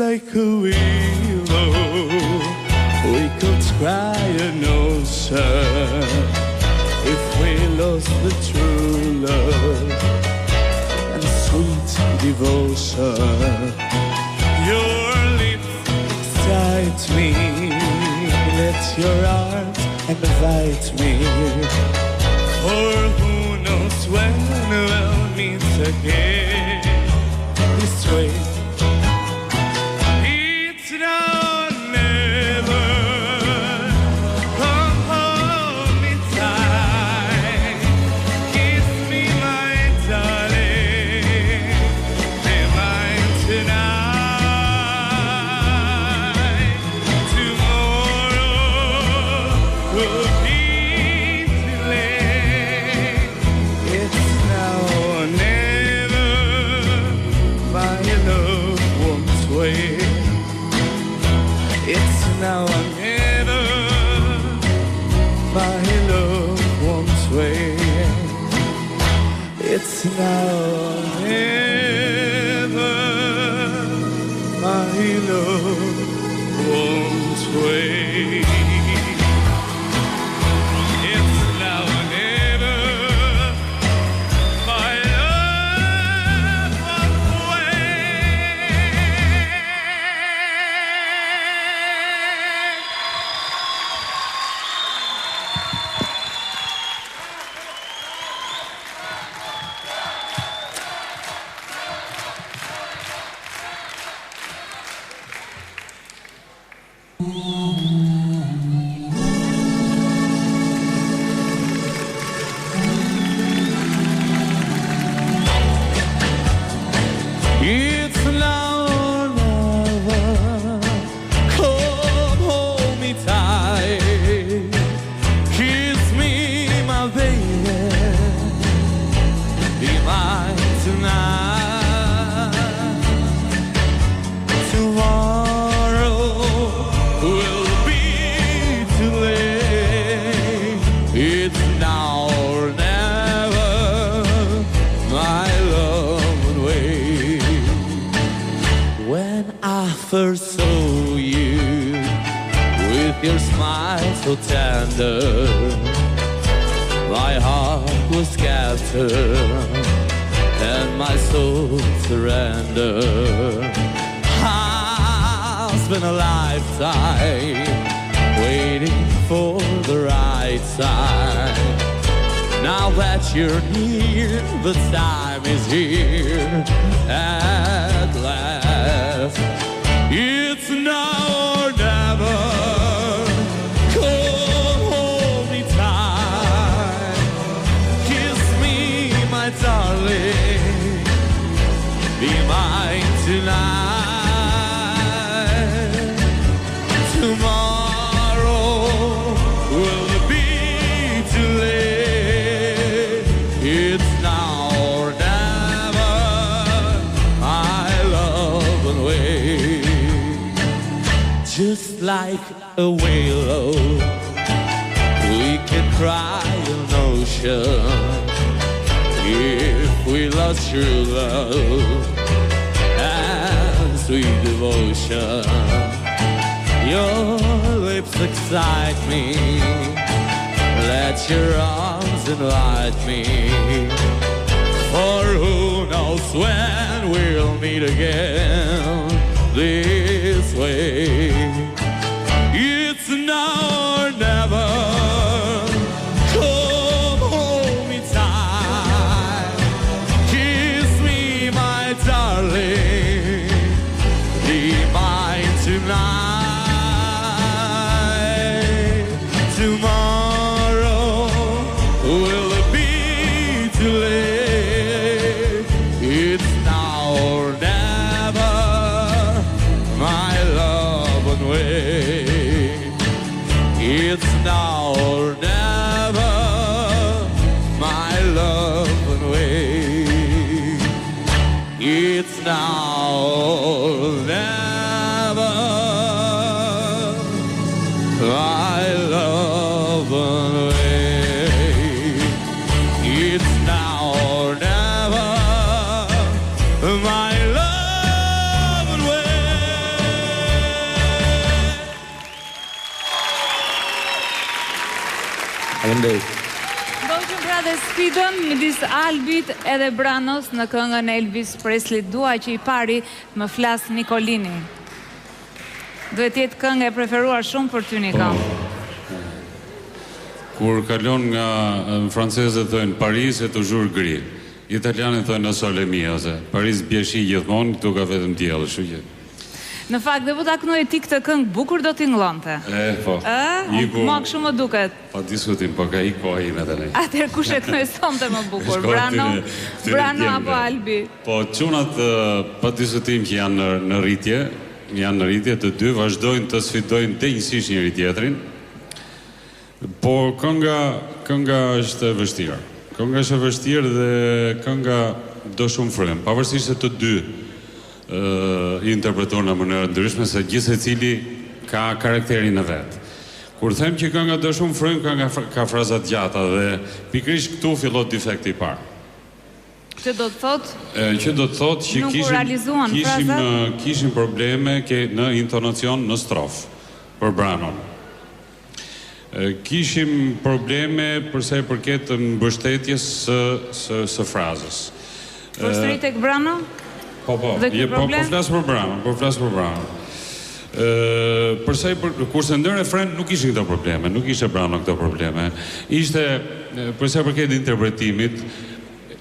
like a willow, we could cry an ocean if we lost the true love and sweet devotion. Your lips excite me, let your arms invite me, for who knows when we'll meet again. This way, it's now or never. Come hold me tight, kiss me, my darling, be mine tonight. Tomorrow will be too late. It's now or never. My love won't wait. It's now or never. My love won't wait. It's now or never. My love won't wait. It's now or never. My love won't It's now or never. Come hold me tight, kiss me, my baby, be mine tonight. Tomorrow will be too late. It's now or never. My love would wait. When I first saw you, with your smile so tender, my heart was scattered and my soul surrendered. I've spent a lifetime waiting for the right time. Now that you're near, the time is here at last. It's now or never. Come hold me tight, kiss me, my darling, be mine tonight. Tomorrow will be too late. It's now or never. My love will wait. Just like a willow, we can cry an ocean if we lost true love and sweet devotion. Your lips excite me, let your arms invite me, for who knows when we'll meet again this way. It's now or never. Come hold me tight, kiss me, my darling, be mine tonight. Tomorrow will be too late. It's now or never. My love won't wait. It's now or never. My love won't wait. It's now or never. My love won't wait. It's now or never. My love won't wait. Faleminderit. Ndojmë pra dhe sfidën midis Albit edhe Branos në këngën e Elvis Presley. Dua që i pari më flas Nikolini. Duhet jetë këngë e preferuar shumë për ty, Nikon. Kur kalon nga francezët thënë Paris e toujours gris. Italianët thënë në sole mia, ose Paris bjeshi gjithmonë, këtu ka vetëm diell, kështu që. Në fakt, dhe ta kënoj ti këtë këngë bukur do t'i nglonte. Po. Ma kështu më duket. Pa diskutim, po ka ik koha ime të nej. Atëherë kush e kënoj sonte më bukur? Brano apo Albi? Po, çunat pa diskutim që janë në rritje, të dy vazhdojnë të sfidojnë denjësisht njëri tjetrin. Po kënga është e vështirë. Kënga është e vështirë dhe kënga do shumë frym. Pavarësisht se të dy i interpretuar në mënyrë ndryshme, se gjithë secili ka karakterin e vet. Kur them që kënga do shumë frym, kënga ka fraza të gjata dhe pikërisht këtu fillon defekti i parë. Që do të thotë? Që do të thotë që kishim probleme në intonacion në strofë për Branon. Kishim probleme përsa i përket mbështetjes së frazës. Përsëri tek Brano? Po flasë për Brano. Kurse ndër refren nuk ishin këto probleme, nuk ishte Brano këto probleme. Ishte, përsa i përket interpretimit,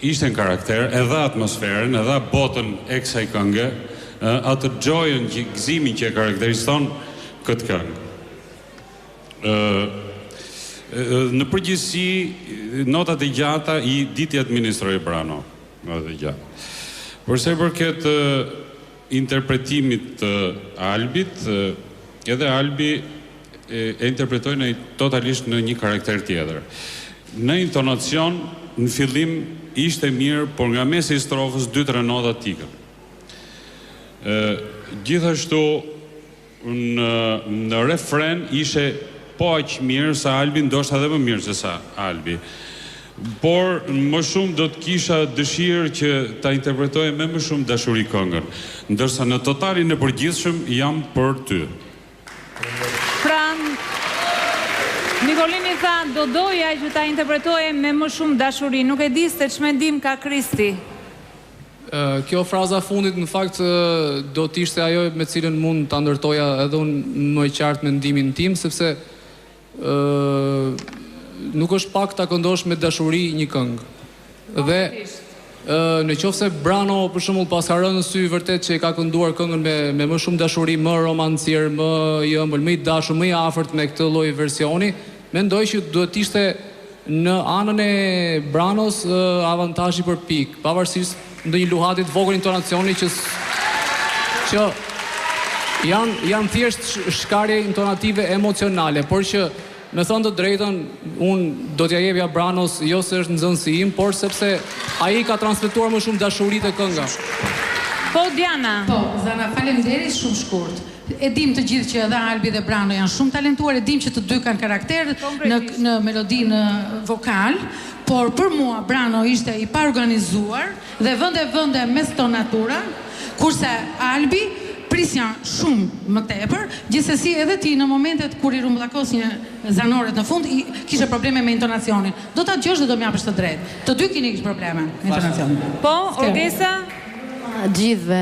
ishte në karakter, edhe atmosferën, edhe botën e kësaj këngë, atë gjojën, gëzimin që e karakteriston këtë këngë. Në përgjithësi, notat e gjata i diti administroi Brano. Notat e gjata. Përse përket interpretimit të Albit, edhe Albi e interpretoi totalisht në një karakter tjetër. Në intonacion, në fillim ishte mirë, por nga mesi i strofës 2-3 nota tikën. Gjithashtu në refren ishe po aq mirë sa Albi, ndoshta edhe më mirë se sa Albi. Por më shumë do të kisha dëshirë që ta interpretoje me më shumë dashuri këngën, ndërsa në totalin e përgjithshëm jam për ty. Pra, Nikolini tha, do doja që ta interpretoje me më shumë dashuri, nuk e di se ç'mendim ka Kristi. Kjo fraza fundit në fakt do t'ishte ajo me cilën mund ta ndërtoja edhe unë më qartë mendimin tim, sepse nuk është pak ta këndosh me dashuri një këngë. Dhe në qoftë se Brano për shembull pas ka rënë në sy vërtet që e ka kënduar këngën me më shumë dashuri, më romancier, më i ëmbël, më i dashur, më i afërt me këtë lloj versioni, mendoj që duhet të ishte në anën e Branos avantazhi për pikë, pavarësisht ndonjë luhati të vogël intonacioni që janë thjesht shkarje intonative emocionale, por që me thënë të drejtën, unë do t'ja jepja Branos jo se është nxënësi im, por sepse ai ka transmetuar më shumë dashuri te kënga. Po, Diana. Po, Zana, faleminderit, shumë shkurt. E dim të gjithë që edhe Albi dhe Brano janë shumë talentuar, e dim që të dy kanë karakter në melodinë vokal, por për mua Brano ishte i pa organizuar dhe vende mes tonatura, kurse Albi prisja shumë më tepër, gjithsesi edhe ti në momentet kur i rumbullakos një zanoret në fund, kishe probleme me intonacionin. Do ta dëgjosh dhe do m'japësh të drejtë. Të dy keni kishë probleme me intonacionin. Po, Orgesa? Gjithve.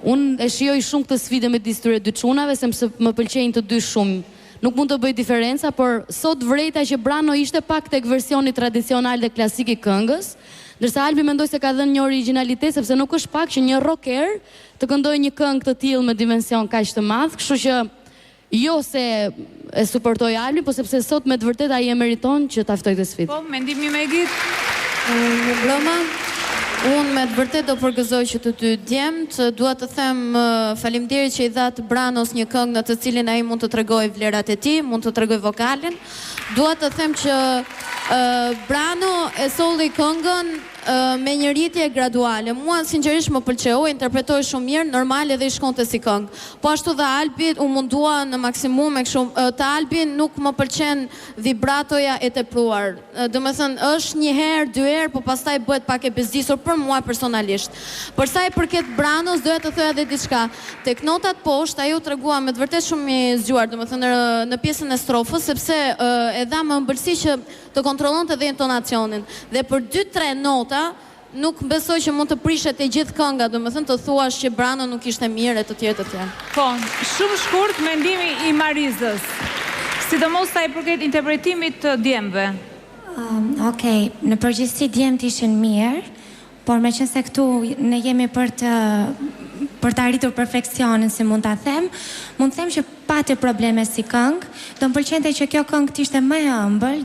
Unë e shijoj shumë këtë sfide me disë dy çunave, sepse më pëlqejnë të dy shumë. Nuk mund të bëj diferenca, por sot vërejta që Brano ishte pak tek versioni tradicional dhe klasik i këngës, ndërsa Albi mendoj se ka dhënë një originalitet, sepse nuk është pak që një rocker të këndojë një këngë të tillë me dimension kaq të madh, kështu që jo se e suportoj Albi, po sepse sot me të vërtetë ai e meriton që ta ftoj këtë sfidë. Po, mendimi me Megit? Bloma, unë me të vërtetë do përgëzoj që të dy djemt, dua të them faleminderit që i dha Branos një këngë në të cilin ai mund të tregojë vlerat e tij, mund të tregojë vokalin. Dua të them që Brano e solli këngën me një rritje graduale. Mua sinqerisht më pëlqeu, interpretoi shumë mirë, normal edhe i shkonte si këngë. Po ashtu dhe Albi u mundua në maksimum e kështu. Të Albin nuk më pëlqen vibratoja e tepruar. Domethënë është një herë, dy herë, po pastaj bëhet pak e bezdisur për mua personalisht. Për sa i përket Branos, doja të thoja edhe diçka. Tek notat poshtë ajo tregua me të vërtetë shumë i zgjuar, domethënë në pjesën e strofës, sepse e dha më ëmbëlsi që të kontrollonte edhe intonacionin. Dhe për 2-3 nota nuk besoj që mund të prishet e gjithë kënga, domethënë të thuash që Brano nuk ishte mirë e të tjerë të tjerë. Po, shumë shkurt mendimi i Marizës. Sidomos sa i përket interpretimit të djemve. Okej, në përgjithësi djemt ishin mirë, por me qënë se këtu ne jemi për të arritur perfekcionin, si mund të them që pati probleme si këngë, do më pëlqente që kjo këngë t'ishte më e ëmbël.